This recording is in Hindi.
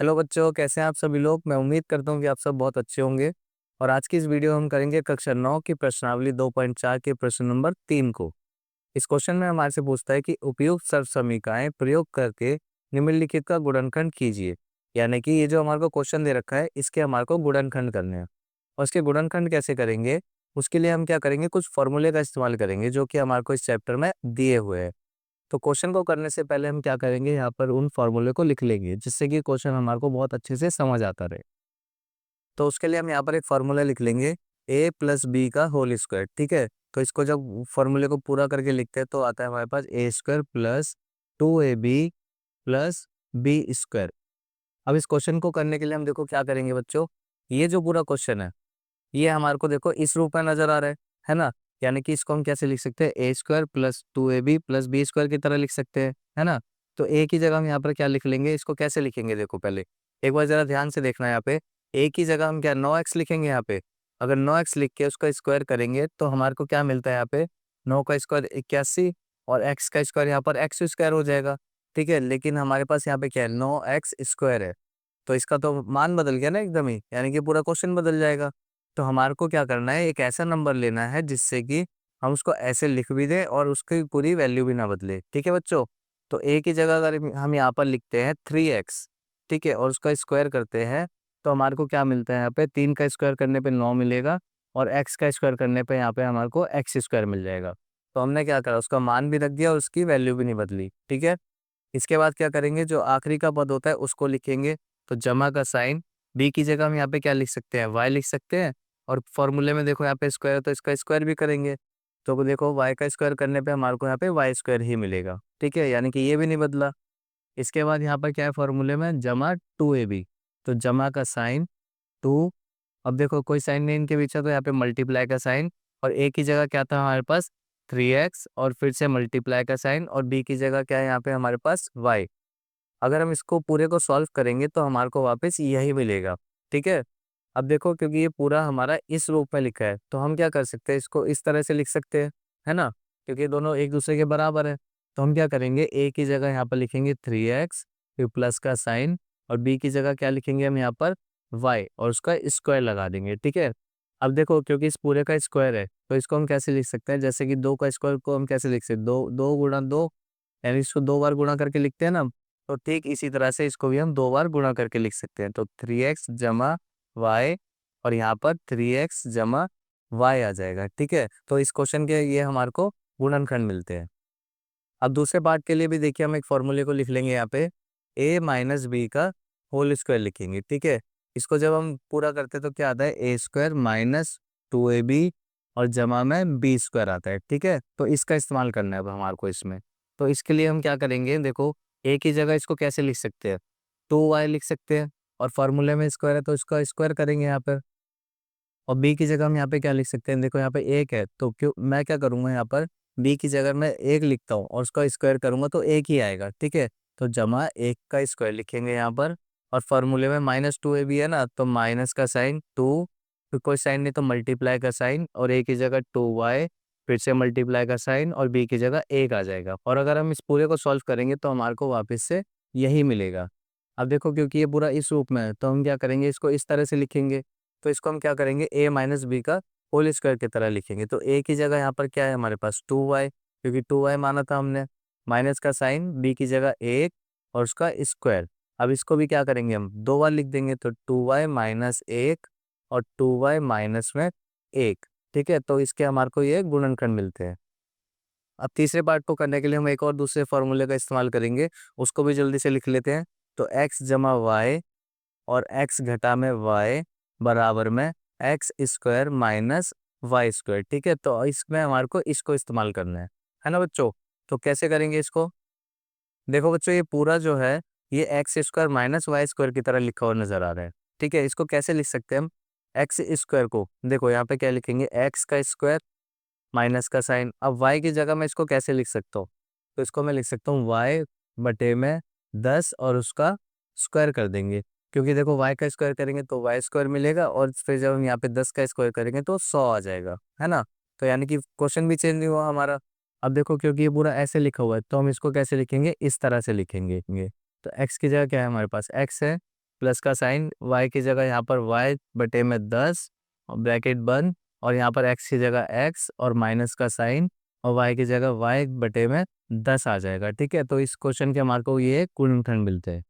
हेलो बच्चों, कैसे हैं आप सभी लोग। मैं उम्मीद करता हूँ कि आप सब बहुत अच्छे होंगे। और आज की इस वीडियो में हम करेंगे कक्षा 9 की प्रश्नावली 2.4 के प्रश्न नंबर 3 को। इस क्वेश्चन में हमारे से पूछता है कि उपयुक्त सर्वसमीकरणें प्रयोग करके निम्नलिखित का गुणनखंड कीजिए। यानी कि ये जो हमारे को क्वेश्चन दे रखा है, इसके हमारे को गुणनखंड करने हैं। और इसके गुणनखंड कैसे करेंगे, उसके लिए हम क्या करेंगे, कुछ फॉर्मूले का इस्तेमाल करेंगे जो कि हमारे को इस चैप्टर में दिए हुए हैं। तो क्वेश्चन को करने से पहले हम क्या करेंगे, यहाँ पर उन फॉर्मूले को लिख लेंगे जिससे कि क्वेश्चन हमारे को बहुत अच्छे से समझ आता रहे। तो उसके लिए हम यहाँ पर एक फॉर्मूला लिख लेंगे, a प्लस बी का होल स्क्वायर। ठीक है, तो इसको जब फॉर्मूले को पूरा करके लिखते हैं तो आता है हमारे पास a square plus 2ab plus b square. अब इस क्वेश्चन को करने के लिए हम देखो क्या करेंगे बच्चों, ये जो पूरा क्वेश्चन है ये हमारे को देखो इस रूप में नजर आ रहा है ना। यानी कि इसको हम कैसे लिख सकते हैं, a square plus 2ab plus b square की तरह लिख सकते हैं, है ना। तो ए की जगह हम यहाँ पर क्या लिख लेंगे, इसको कैसे लिखेंगे, देखो पहले एक बार जरा ध्यान से देखना। यहाँ पे ए की जगह हम क्या 9x लिखेंगे। यहाँ पे अगर 9x लिख के उसका स्क्वायर करेंगे तो हमारे को क्या मिलता है, यहाँ पे 9 का स्क्वायर 81 और x का स्क्वायर यहाँ पर एक्स स्क्वायर हो जाएगा। ठीक है, लेकिन हमारे पास यहाँ पे क्या है, 9x स्क्वायर है। तो इसका तो मान बदल गया ना एकदम ही, यानी कि पूरा क्वेश्चन बदल जाएगा। तो हमारे को क्या करना है, एक ऐसा नंबर लेना है जिससे कि हम उसको ऐसे लिख भी दें और उसकी पूरी वैल्यू भी ना बदले। ठीक है बच्चों, तो ए की जगह अगर हम यहाँ पर लिखते हैं 3x, ठीक है, और उसका स्क्वायर करते हैं तो हमारे को क्या मिलता है, यहाँ पे 3 का स्क्वायर करने पे 9 मिलेगा और x का स्क्वायर करने पे यहाँ पे हमारे को एक्स स्क्वायर मिल जाएगा। तो हमने क्या करा, उसका मान भी रख दिया और उसकी वैल्यू भी नहीं बदली। ठीक है, इसके बाद क्या करेंगे, जो आखिरी का पद होता है उसको लिखेंगे। तो जमा का साइन, बी की जगह हम यहाँ पे क्या लिख सकते हैं, वाई लिख सकते हैं। और फॉर्मूले में देखो यहाँ पे स्क्वायर है तो इसका स्क्वायर भी करेंगे। तो देखो वाई का स्क्वायर करने पे हमारे को यहाँ पे वाई स्क्वायर ही मिलेगा। ठीक है, यानी कि ये भी नहीं बदला। इसके बाद यहाँ पर क्या है, फॉर्मूले में जमा 2ab, तो जमा का साइन 2। अब देखो कोई साइन नहीं इनके पीछे, तो यहाँ पे मल्टीप्लाई का साइन। और ए की जगह क्या था हमारे पास 3x और फिर से मल्टीप्लाई का साइन, और बी की जगह क्या है यहाँ पे हमारे पास y। अगर हम इसको पूरे को सॉल्व करेंगे तो हमारे को वापस यही मिलेगा। ठीक है, अब देखो क्योंकि ये पूरा हमारा इस रूप में लिखा है तो हम क्या कर सकते हैं, इसको इस तरह से लिख सकते हैं, है ना, क्योंकि ये दोनों एक दूसरे के बराबर है। तो हम क्या करेंगे, ए की जगह यहाँ पर लिखेंगे 3x, फिर प्लस का साइन, और बी की जगह क्या लिखेंगे हम यहाँ पर y, और उसका स्क्वायर लगा देंगे। ठीक है, अब देखो क्योंकि इस पूरे का स्क्वायर है तो इसको हम कैसे लिख सकते हैं, जैसे कि 2 का स्क्वायर को हम कैसे लिख सकते हैं, 2 यानी इसको 2 बार गुणा करके लिखते हैं ना। तो ठीक इसी तरह से इसको भी हम 2 बार गुणा करके लिख सकते हैं। तो 3x जमा वाई, और यहाँ पर 3x जमा वाई आ जाएगा। ठीक है, तो इस क्वेश्चन के ये हमारे को गुणनखंड मिलते हैं। अब दूसरे पार्ट के लिए भी देखिए हम एक फॉर्मूले को लिख लेंगे, यहाँ पे a माइनस बी का होल स्क्वायर लिखेंगे। ठीक है, इसको जब हम पूरा करते हैं तो क्या आता है, ए स्क्वायर माइनस 2ab और जमा में बी स्क्वायर आता है। ठीक है, तो इसका इस्तेमाल करना है अब हमारे को इसमें। तो इसके लिए हम क्या करेंगे, देखो ए की जगह इसको कैसे लिख सकते हैं, 2y लिख सकते हैं, और फार्मूले में स्क्वायर है तो इसका स्क्वायर करेंगे यहाँ पर। और बी की जगह हम यहाँ पे क्या लिख सकते हैं, देखो यहाँ पे एक है तो क्यों मैं क्या करूँगा, यहाँ पर बी की जगह मैं एक लिखता हूँ और उसका स्क्वायर करूँगा तो एक ही आएगा। ठीक है, तो जमा एक का स्क्वायर लिखेंगे यहाँ पर। और फॉर्मूले में -2ab है ना, तो माइनस का साइन 2, फिर कोई साइन नहीं तो मल्टीप्लाई का साइन, और ए की जगह 2y, फिर से मल्टीप्लाई का साइन, और बी की जगह एक आ जाएगा। और अगर हम इस पूरे को सॉल्व करेंगे तो हमारे को वापस से यही मिलेगा। अब देखो क्योंकि ये पूरा इस रूप में है तो हम क्या करेंगे, इसको इस तरह से लिखेंगे। तो इसको हम क्या करेंगे, a माइनस बी का होल स्क्वायर की तरह लिखेंगे। तो a की जगह यहाँ पर क्या है हमारे पास 2y, क्योंकि 2y माना था हमने, माइनस का साइन, b की जगह 1 और उसका स्क्वायर। अब इसको भी क्या करेंगे, हम 2 बार लिख देंगे, तो 2y माइनस 1 और 2y माइनस में 1। ठीक है, तो इसके हमारे को ये गुणनखंड मिलते हैं। अब तीसरे पार्ट को करने के लिए हम एक और दूसरे फॉर्मूले का इस्तेमाल करेंगे, उसको भी जल्दी से लिख लेते हैं। तो x जमा वाई और x घटा में y बराबर में x square minus y square. ठीक है, तो इसमें हमारे को इसको इस्तेमाल करना है ना बच्चों। तो कैसे करेंगे इसको, देखो बच्चों ये पूरा जो है ये x square minus y square की तरह लिखा हुआ नजर आ रहा है। ठीक है, इसको कैसे लिख सकते हैं हम, एक्स स्क्वायर को देखो यहाँ पे क्या लिखेंगे, एक्स का स्क्वायर माइनस का साइन। अब वाई की जगह मैं इसको कैसे लिख सकता हूँ, तो इसको मैं लिख सकता हूँ वाई बटे में 10 और उसका स्क्वायर कर देंगे। क्योंकि देखो वाई का स्क्वायर करेंगे तो वाई स्क्वायर मिलेगा, और फिर जब हम यहाँ पे 10 का स्क्वायर करेंगे तो 100 आ जाएगा, है ना। तो यानी कि क्वेश्चन भी चेंज नहीं हुआ हमारा। अब देखो क्योंकि ये पूरा ऐसे लिखा हुआ है तो हम इसको कैसे लिखेंगे, इस तरह से लिखेंगे। तो एक्स की जगह क्या है हमारे पास, एक्स है, प्लस का साइन, y की जगह यहाँ पर y बटे में 10 और ब्रैकेट बंद, और यहाँ पर x की जगह x और माइनस का साइन और y की जगह y बटे में 10 आ जाएगा। ठीक है, तो इस क्वेश्चन के मार्क को ये गुणनखंड मिलते हैं।